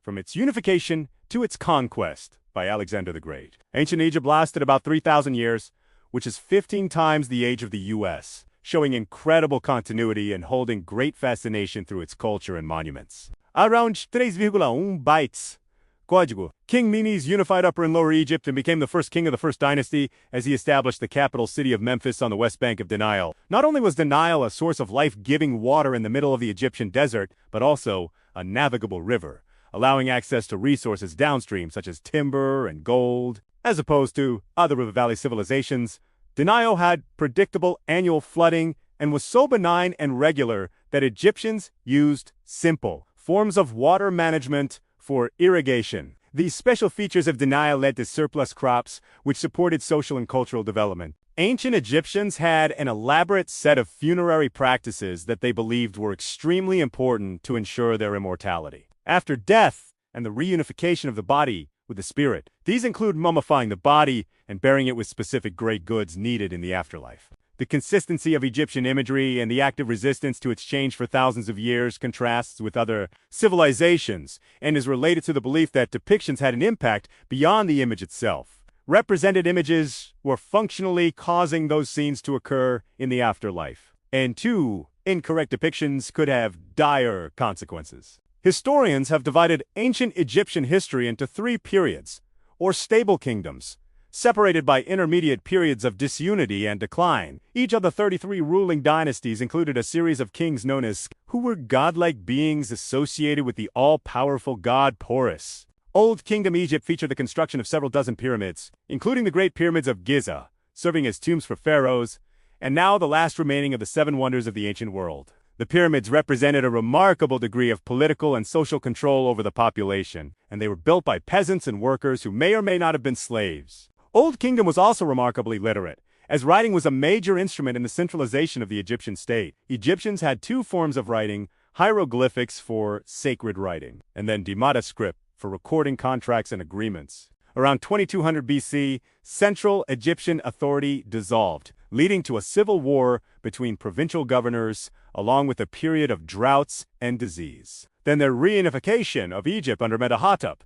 from its unification to its conquest by Alexander the Great. Ancient Egypt lasted about 3,000 years, which is 15 times the age of the U.S., showing incredible continuity and holding great fascination through its culture and monuments. Around 3,1 bytes. Código. King Menes unified Upper and Lower Egypt and became the first king of the first dynasty as he established the capital city of Memphis on the west bank of the Nile. Not only was the Nile a source of life-giving water in the middle of the Egyptian desert, but also a navigable river, allowing access to resources downstream such as timber and gold. As opposed to other river valley civilizations, the Nile had predictable annual flooding and was so benign and regular that Egyptians used simple forms of water management for irrigation. These special features of the Nile led to surplus crops, which supported social and cultural development. Ancient Egyptians had an elaborate set of funerary practices that they believed were extremely important to ensure their immortality. After death and the reunification of the body with the spirit, these include mummifying the body and burying it with specific great goods needed in the afterlife. The consistency of Egyptian imagery and the active resistance to its change for thousands of years contrasts with other civilizations and is related to the belief that depictions had an impact beyond the image itself. Represented images were functionally causing those scenes to occur in the afterlife, and two incorrect depictions could have dire consequences. Historians have divided ancient Egyptian history into three periods, or stable kingdoms, separated by intermediate periods of disunity and decline. Each of the 33 ruling dynasties included a series of kings known as who were godlike beings associated with the all-powerful god Horus. Old Kingdom Egypt featured the construction of several dozen pyramids, including the Great Pyramids of Giza, serving as tombs for pharaohs, and now the last remaining of the 7 wonders of the ancient world. The pyramids represented a remarkable degree of political and social control over the population, and they were built by peasants and workers who may or may not have been slaves. Old Kingdom was also remarkably literate, as writing was a major instrument in the centralization of the Egyptian state. Egyptians had 2 forms of writing: hieroglyphics for sacred writing, and then Demata script for recording contracts and agreements. Around 2200 BC, Central Egyptian authority dissolved, leading to a civil war between provincial governors, along with a period of droughts and disease. Then the reunification of Egypt under Mentuhotep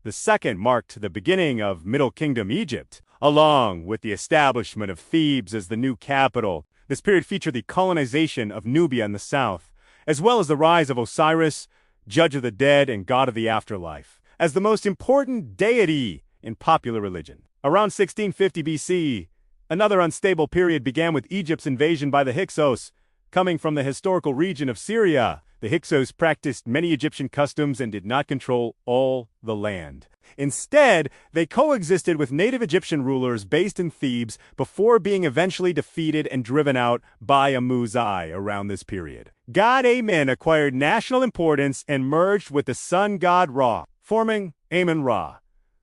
II marked the beginning of Middle Kingdom Egypt, along with the establishment of Thebes as the new capital. This period featured the colonization of Nubia in the south, as well as the rise of Osiris, judge of the dead and god of the afterlife, as the most important deity in popular religion. Around 1650 BC, another unstable period began with Egypt's invasion by the Hyksos, coming from the historical region of Syria. The Hyksos practiced many Egyptian customs and did not control all the land. Instead, they coexisted with native Egyptian rulers based in Thebes before being eventually defeated and driven out by Amuzai around this period. God Amen acquired national importance and merged with the sun god Ra, forming Amen-Ra,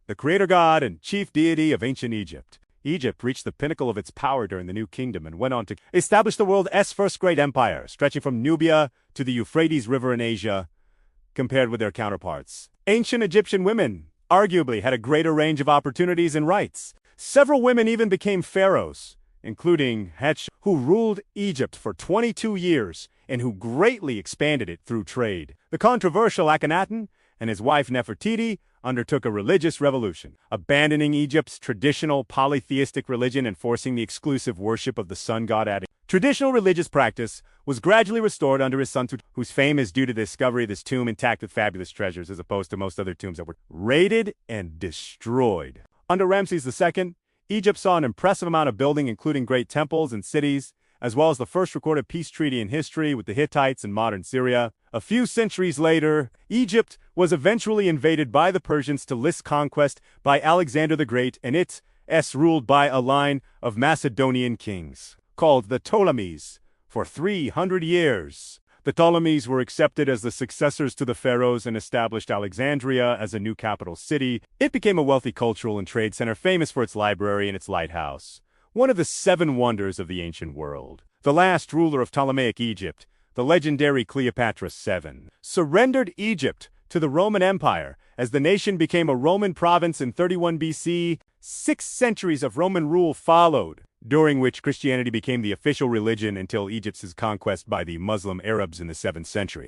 the creator god and chief deity of ancient Egypt. Egypt reached the pinnacle of its power during the New Kingdom and went on to establish the world's first great empire, stretching from Nubia to the Euphrates River in Asia, compared with their counterparts. Ancient Egyptian women arguably had a greater range of opportunities and rights. Several women even became pharaohs, including Hetch, who ruled Egypt for 22 years and who greatly expanded it through trade. The controversial Akhenaten and his wife Nefertiti undertook a religious revolution, abandoning Egypt's traditional polytheistic religion and forcing the exclusive worship of the sun god Adi. Traditional religious practice was gradually restored under his son Tut, whose fame is due to the discovery of this tomb intact with fabulous treasures, as opposed to most other tombs that were raided and destroyed. Under Ramses II, Egypt saw an impressive amount of building, including great temples and cities, as well as the first recorded peace treaty in history with the Hittites in modern Syria. A few centuries later, Egypt was eventually invaded by the Persians to list conquest by Alexander the Great, and it ruled by a line of Macedonian kings, called the Ptolemies, for 300 years. The Ptolemies were accepted as the successors to the Pharaohs and established Alexandria as a new capital city. It became a wealthy cultural and trade center famous for its library and its lighthouse, one of the 7 wonders of the ancient world. The last ruler of Ptolemaic Egypt, the legendary Cleopatra VII, surrendered Egypt to the Roman Empire as the nation became a Roman province in 31 BC. 6 centuries of Roman rule followed, during which Christianity became the official religion until Egypt's conquest by the Muslim Arabs in the 7th century.